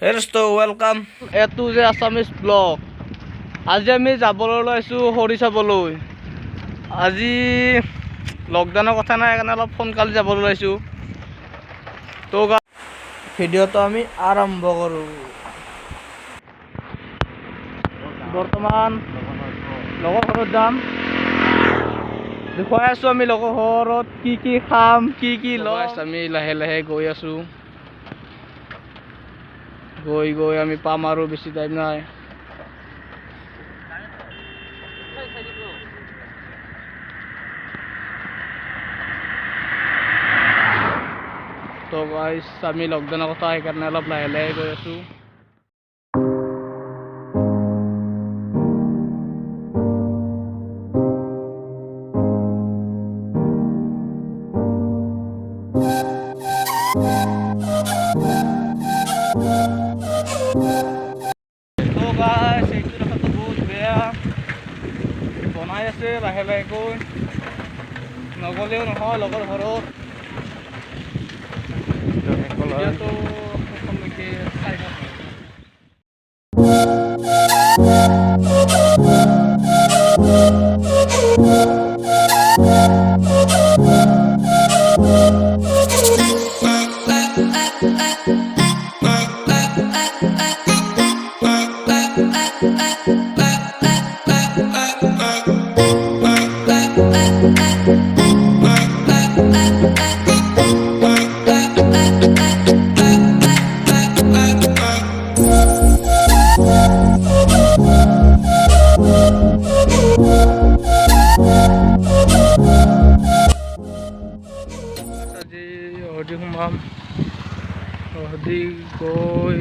Hello' welcome এটো যে Assamese blog. আজি আমি যাবলৈ ওলাইছোঁ খৰি চাবলৈ। আজি লকডাউনৰ কথা নাই কাৰণে অলপ সোনকালে যাবলৈ ওলাইছোঁ। তো ভিডিঅ'টো আমি আৰম্ভ কৰোঁ। বৰ্তমান লগৰ ঘৰত যাম। দেখুৱাই আছোঁ আমি লগৰ ঘৰত কি খাম, কি লওঁ। আমি লাহে লাহে গৈ আছোঁ। গৈ আমি পাম আৰু বেছি টাইম নাই। তো গাইছ আমি লকডাউনৰ কথা সেইকাৰণে অলপ লাহে লাহে গৈ আছোঁ। তো গাইছ এইটো ৰাস্তাটো বহুত বেয়া, বনাই আছে লাহে লাহেকৈ, নগ'লেও নহয় লগৰ ঘৰত। ভিডিঅ'টো শেষলৈকে চাই থাকক। আজি অহদি সোমাম, অহদি গৈ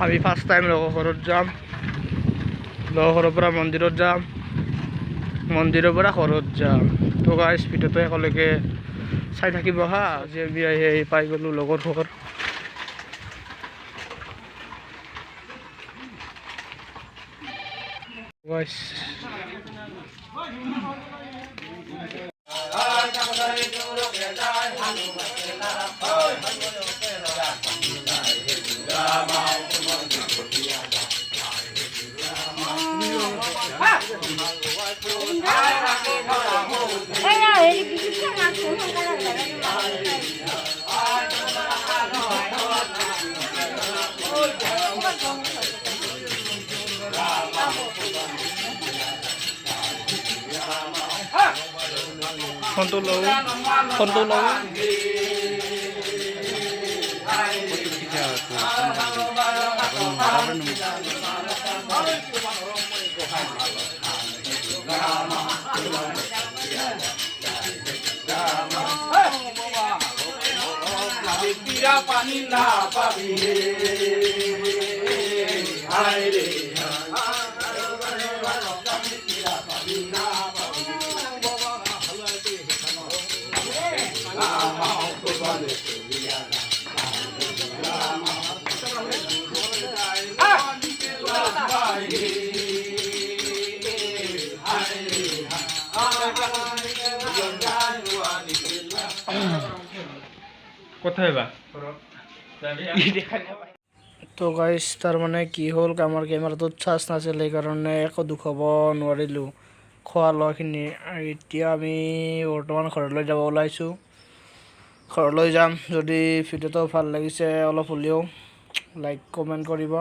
আমি ফাৰ্ষ্ট টাইম লগৰ ঘৰত যাম। লগৰ ঘৰৰ পৰা মন্দিৰত যাম, মন্দিৰৰ পৰা ঘৰত যাম। তো গাইছ ভিডিঅ'টো একেলগে চাই থাকিব হা। আজি আমি আহি পাই গ'লোঁ লগৰ ঘৰ। গাইছ ফোনটো লওঁ। পানী না পাবি কোথায় বা তো গাইছ তাৰমানে কি হ'ল, আমাৰ কেমেৰাটোত চাৰ্জ নাছিল, সেইকাৰণে একো দুখাব নোৱাৰিলোঁ খোৱা লোৱাখিনি। এতিয়া আমি বৰ্তমান ঘৰলৈ যাব ওলাইছোঁ। ঘৰলৈ যাম। যদি ভিডিঅ'টো ভাল লাগিছে অলপ হ'লেও লাইক কমেণ্ট কৰিব।